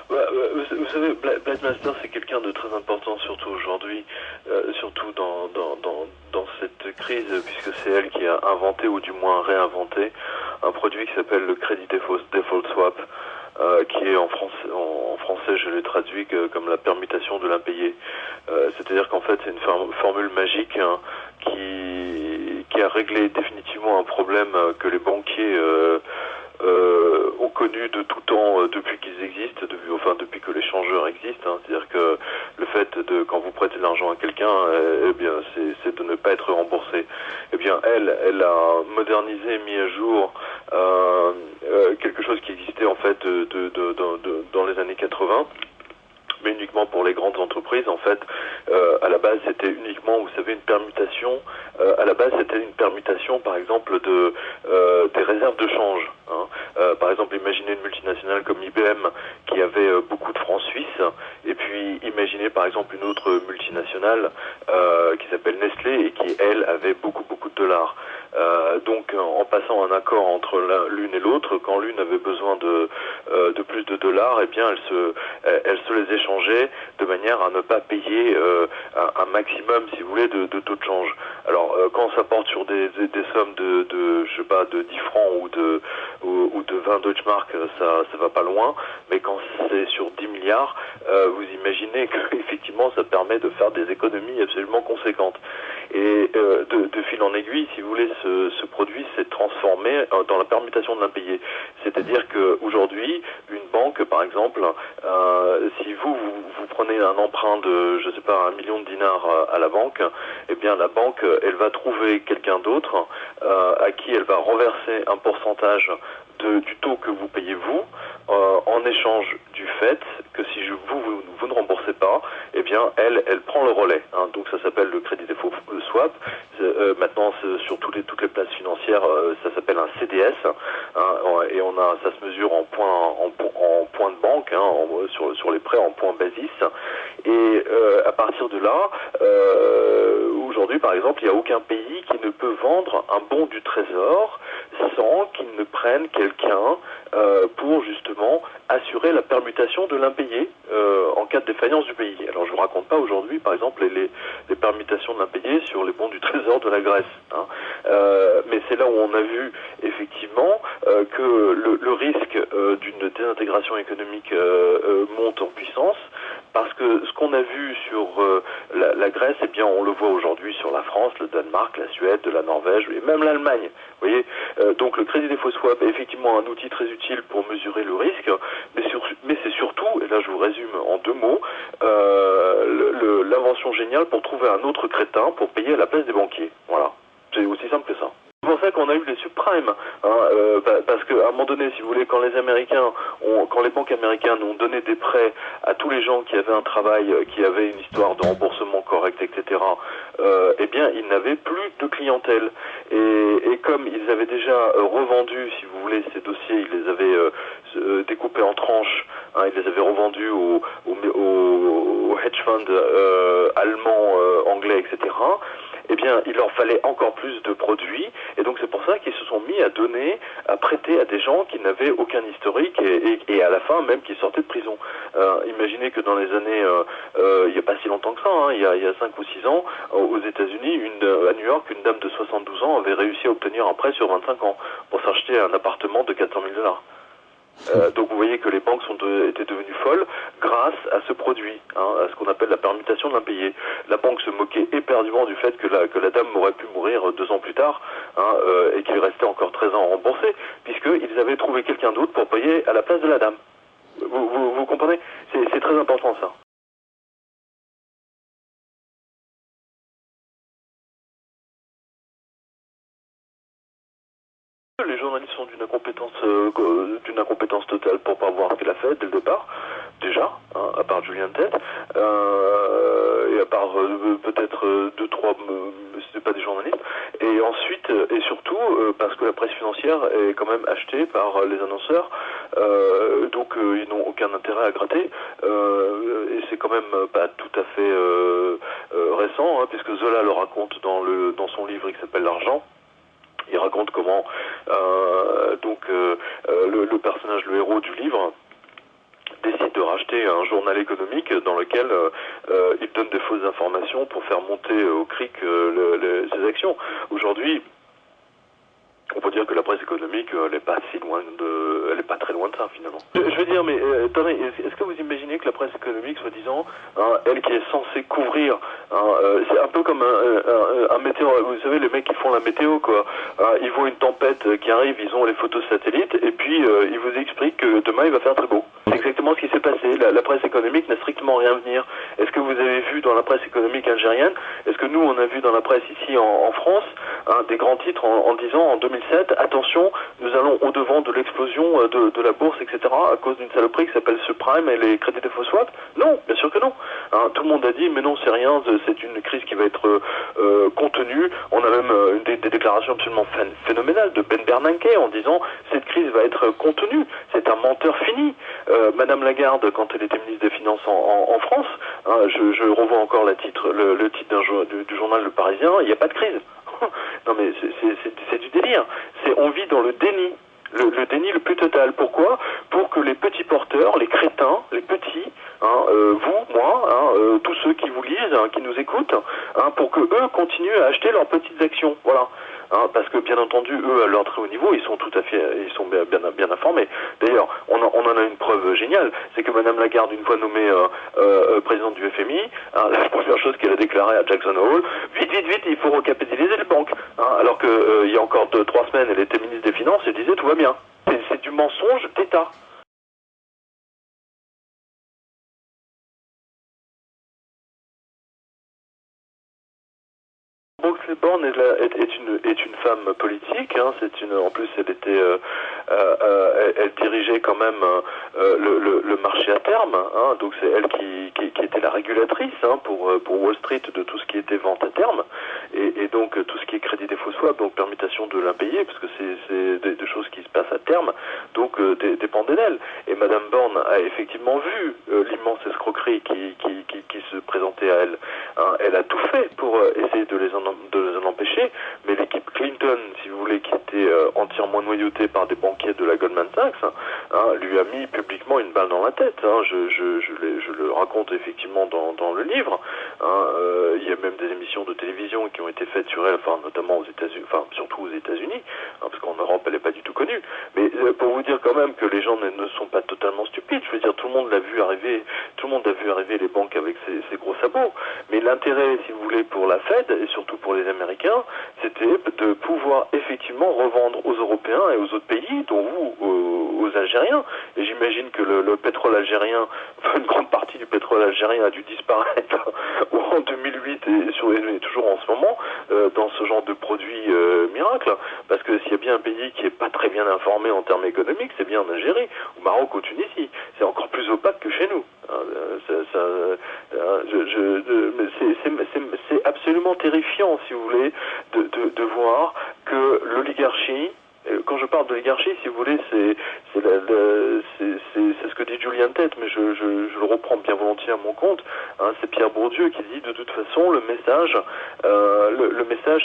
Vous savez, Blademaster, c'est quelqu'un de très important, surtout aujourd'hui, surtout dans cette crise, puisque c'est elle qui a inventé, ou du moins réinventé, un produit qui s'appelle le Credit Default Swap, qui est en français, je l'ai traduit comme la permutation de l'impayé. C'est-à-dire qu'en fait, c'est une formule magique, hein, qui a réglé définitivement un problème que les banquiers ont connu de tout temps depuis qu'ils existent, depuis que l'échangeur existe. Hein. C'est-à-dire que le fait de, quand vous prêtez de l'argent à quelqu'un, eh bien, c'est de ne pas être remboursé. Eh bien, elle a modernisé, mis à jour quelque chose qui existait en fait dans les années 80. Mais uniquement pour les grandes entreprises. En fait, à la base, c'était uniquement, vous savez, une permutation. À la base, c'était une permutation, par exemple, des réserves de change. Hein. Par exemple, imaginez une multinationale comme IBM qui avait beaucoup de francs suisses, et puis imaginez par exemple une autre multinationale qui s'appelle Nestlé et qui, elle, avait beaucoup de dollars. Donc, en passant un accord entre l'une et l'autre, quand l'une avait besoin de plus de dollars, eh bien, elle se les échangeait de manière à ne pas payer un maximum, si vous voulez, de taux de change. Alors, quand ça porte sur des sommes je sais pas, de 10 francs ou de 20 Deutschmark, ça va pas loin. Mais quand c'est sur 10 milliards, vous imaginez que effectivement, ça permet de faire des économies absolument conséquentes. Et de fil en aiguille, si vous voulez, ce produit s'est transformé dans la permutation de l'impayé. C'est-à-dire qu'aujourd'hui, une banque, par exemple, si vous prenez un emprunt de, je sais pas, 1 million de dinars à la banque, eh bien la banque, elle va trouver quelqu'un d'autre à qui elle va renverser un pourcentage du taux que vous payez vous, en échange du fait que si vous ne remboursez pas, eh bien elle prend le relais. Hein. Donc ça s'appelle le Credit Default Swap. Maintenant sur toutes les places financières, ça s'appelle un CDS. Hein, et ça se mesure en points de banque, hein, sur les prêts en points basis. Et à partir de là, aujourd'hui par exemple, il n'y a aucun pays qui ne peut vendre un bon du Trésor sans qu'il ne prenne quelqu'un pour justement assurer la permutation de l'impayé en cas de défaillance du pays. Alors je vous raconte pas aujourd'hui par exemple les permutations de l'impayé sur les bons du Trésor de la Grèce. Hein. Mais c'est là où on a vu effectivement que le risque d'une désintégration économique monte en puissance, parce que ce qu'on a vu sur la Grèce, eh bien on le voit aujourd'hui sur la France, le Danemark, la Suède, la Norvège et même l'Allemagne. Vous voyez, donc le Crédit Default Swap est effectivement un outil très utile pour mesurer le risque, mais c'est surtout, et là je vous résume en 2 mots, l'invention géniale pour trouver un autre crétin pour payer à la place des banquiers. Voilà, c'est aussi simple que ça. C'est pour ça qu'on a eu les subprimes, hein, parce qu'à un moment donné, si vous voulez, quand les banques américaines ont donné des prêts à tous les gens qui avaient un travail, qui avaient une histoire de remboursement correct, etc., eh bien, ils n'avaient plus de clientèle. Et comme ils avaient déjà revendu, si vous voulez, ces dossiers, ils les avaient découpés en tranches, hein, ils les avaient revendus aux hedge funds allemands, anglais, etc., eh bien, il leur fallait encore plus de produits, et donc c'est pour ça qu'ils se sont mis à prêter à des gens qui n'avaient aucun historique, et à la fin même qui sortaient de prison. Imaginez que dans les années, il n'y a pas si longtemps que ça, hein, il y a 5 ou 6 ans, aux États-Unis, à New York, une dame de 72 ans avait réussi à obtenir un prêt sur 25 ans pour s'acheter un appartement de 400 000 $. Donc vous voyez que les banques étaient devenues folles grâce à ce produit, hein, à ce qu'on appelle la permutation de l'impayé. La banque se moquait éperdument du fait que la dame aurait pu mourir 2 ans plus tard, hein, et qu'il restait encore 13 ans à rembourser, puisqu'ils avaient trouvé quelqu'un d'autre pour payer à la place de la dame. Vous comprenez? C'est très important ça. Les journalistes sont d'une incompétence totale pour pas voir ce qu'elle a fait dès le départ, déjà, hein, à part Julien Tête, et à part peut-être 2-3, c'était pas des journalistes, et ensuite, et surtout, parce que la presse financière est quand même achetée par les annonceurs, donc ils n'ont aucun intérêt à gratter, et c'est quand même pas tout à fait récent, hein, puisque Zola le raconte dans son livre qui s'appelle L'Argent. Il raconte comment le personnage, le héros du livre, décide de racheter un journal économique dans lequel il donne des fausses informations pour faire monter au cric ses actions. Aujourd'hui, on peut dire que la presse économique, elle n'est pas si loin de, elle est pas très loin de ça finalement. Je veux dire, mais attendez, est-ce que vous imaginez que la presse économique, soi-disant, hein, elle qui est censée couvrir, hein, c'est un peu comme un météo. Vous savez, les mecs qui font la météo, quoi. Hein, ils voient une tempête qui arrive, ils ont les photos satellites, et puis ils vous expliquent que demain il va faire très beau. C'est exactement ce qui s'est passé. La presse économique n'a strictement rien à venir. Est-ce que vous avez vu dans la presse économique algérienne, est-ce que nous on a vu dans la presse ici en France, hein, des grands titres en disant en 2007, attention, nous allons au-devant de l'explosion de la bourse, etc., à cause d'une saloperie qui s'appelle subprime et les crédits défaut swap? Non, bien sûr que non. Hein, tout le monde a dit, mais non, c'est rien, c'est une crise qui va être contenue. On a même des déclarations absolument phénoménales de Ben Bernanke en disant, cette crise va être contenue. C'est un menteur fini. Madame Lagarde, quand elle était ministre des Finances en France, hein, je revois encore le titre du journal Le Parisien, il n'y a pas de crise. Non mais c'est du délire. On vit dans le déni. Le déni le plus total. Pourquoi? Pour que les petits porteurs, les crétins, les petits, hein, vous, moi, hein, tous ceux qui vous lisent, hein, qui nous écoutent, hein, pour que eux continuent à acheter leurs petites actions. Voilà. Hein, parce que bien entendu, eux, à leur très haut niveau, ils sont tout à fait, ils sont bien informés. D'ailleurs, on en a une preuve géniale, c'est que Madame Lagarde, une fois nommée présidente du FMI, hein, la première chose qu'elle a déclarée à Jackson Hole, vite, il faut recapitaliser les banques. Hein, alors que il y a encore 3 semaines, elle était ministre des Finances et disait tout va bien. C'est du mensonge d'État. Brooke Born est une femme politique. Hein, en plus, elle était, elle dirigeait quand même le marché à terme. Hein, donc c'est elle qui était la régulatrice, hein, pour Wall Street de tout ce qui était vente à terme et donc tout ce qui est crédit défaut swap, donc permutation de l'impayé, parce que c'est des choses qui se passent à terme, donc dépendait d'elle. Et Madame Born a effectivement vu l'immense escroquerie qui se présentait à elle. Hein, elle a tout fait pour essayer de les en empêcher, mais l'équipe Clinton, si vous voulez, qui était entièrement noyautée par des banquiers de la Goldman Sachs, hein, lui a mis publiquement une balle dans la tête. Hein, je le raconte effectivement dans le livre. Hein, il y a même des émissions de télévision qui ont été faites sur elle, enfin notamment aux États-Unis, enfin surtout aux États-Unis, hein, parce qu'en Europe elle n'est pas du tout connue. Mais pour vous dire quand même que les gens ne sont pas totalement stupides. Je veux dire, tout le monde l'a vu arriver, tout le monde a vu arriver les banques avec ces gros sabots. Mais l'intérêt, si vous voulez, pour la Fed et surtout pour les Américains, c'était de pouvoir effectivement revendre aux Européens et aux autres pays, dont vous, aux Algériens. Et j'imagine que le pétrole algérien, enfin une grande partie du pétrole algérien a dû disparaître en 2008 et toujours en ce moment dans ce genre de produits miracles. Parce que s'il y a bien un pays qui est pas très bien informé en termes économiques, c'est bien en Algérie, au Maroc, au Tunisie. C'est encore plus opaque que chez nous. C'est absolument terrifiant, si vous voulez, de voir que l'oligarchie, quand je parle d'oligarchie, si vous voulez, c'est ce que dit Julien Tête, mais je le reprends bien volontiers à mon compte. Hein, c'est Pierre Bourdieu qui dit de toute façon le message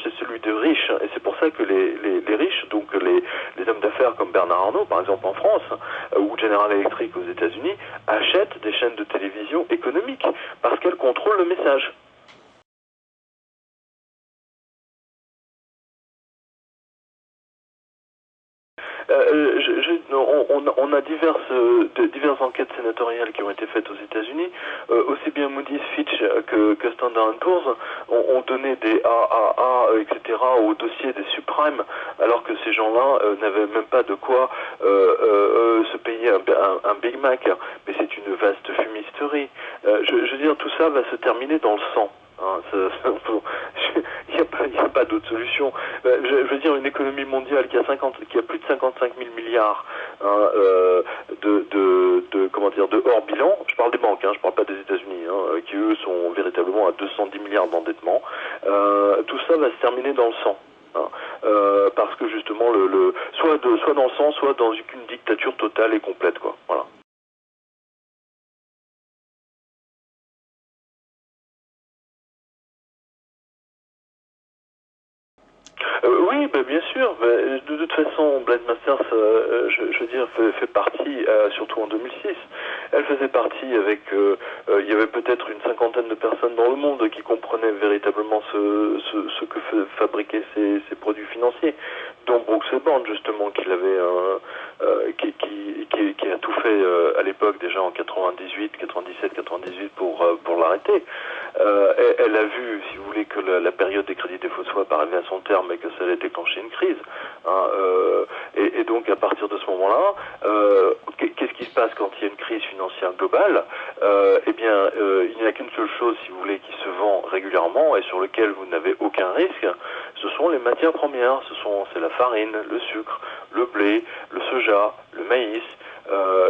c'est celui de riches, et c'est pour ça que les riches, donc les hommes d'affaires comme Bernard Arnault, par exemple en France, ou General Electric aux États-Unis, achètent des chaînes de télévision économiques parce qu'elles contrôlent le message. On a diverses enquêtes sénatoriales qui ont été faites aux États-Unis. Aussi bien Moody's, Fitch que Standard & Poor's ont donné des AAA, etc. au dossier des subprimes, alors que ces gens-là n'avaient même pas de quoi se payer un Big Mac. Mais c'est une vaste fumisterie. Je veux dire, tout ça va se terminer dans le sang. Hein, il n'y a pas d'autre solution. Je veux dire, une économie mondiale qui a plus de 55 000 milliards hein, de hors bilan. Je parle des banques, hein, je parle pas des États-Unis, hein, qui eux sont véritablement à 210 milliards d'endettement. Tout ça va se terminer dans le sang. Hein, parce que justement, soit dans le sang, soit dans une dictature totale et complète, quoi. Voilà. Oui, Oui, bah, bien sûr. Bah, de toute façon, Blade Masters, je veux dire, fait partie, surtout en 2006, elle faisait partie avec, il y avait peut-être une cinquantaine de personnes dans le monde qui comprenaient véritablement ce que fabriquaient ces produits financiers, dont Brooks et Bond, justement, qui a tout fait à l'époque, déjà en 98, 97, 98, pour l'arrêter. Elle a vu, si vous voulez, que la période des crédits défaut de swap arrivait à son terme et que ça allait déclencher une crise. Hein, et donc, à partir de ce moment-là, qu'est-ce qui se passe quand il y a une crise financière globale? Eh bien, il n'y a qu'une seule chose, si vous voulez, qui se vend régulièrement et sur lequel vous n'avez aucun risque, ce sont les matières premières. C'est la farine, le sucre, le blé, le soja, le maïs,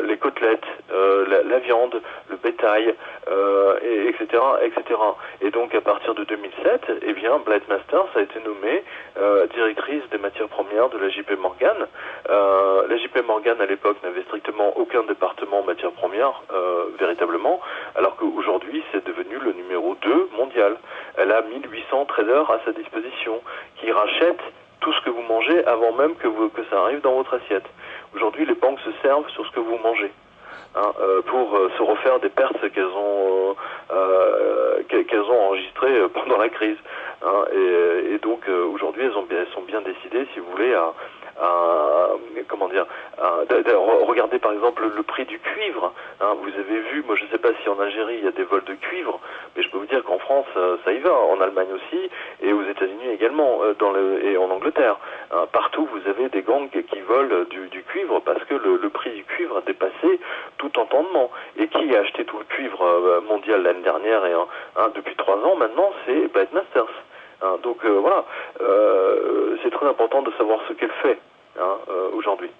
les côtelettes, la viande, le bétail, etc., etc. Et donc à partir de 2007, eh bien, Blade Masters a été nommée directrice des matières premières de la JP Morgan. La JP Morgan à l'époque n'avait strictement aucun département matières premières véritablement, alors qu'aujourd'hui c'est devenu le numéro 2 mondial. Elle a 1800 traders à sa disposition qui rachètent tout ce que vous mangez avant même que ça arrive dans votre assiette. Aujourd'hui, les banques se servent sur ce que vous mangez, hein, pour se refaire des pertes qu'elles ont enregistrées pendant la crise. Hein, et donc aujourd'hui, elles sont bien décidées, si vous voulez, comment dire, regardez par exemple le prix du cuivre. Hein, vous avez vu, moi je ne sais pas si en Algérie il y a des vols de cuivre, mais je peux vous dire qu'en France ça y va, en Allemagne aussi, et aux États-Unis également, et en Angleterre. Hein, partout vous avez des gangs qui volent du cuivre parce que le prix du cuivre a dépassé tout entendement. Et qui a acheté tout le cuivre mondial l'année dernière et depuis 3 ans maintenant, c'est Blade Masters. Hein, donc voilà, c'est très important de savoir ce qu'elle fait, hein, aujourd'hui.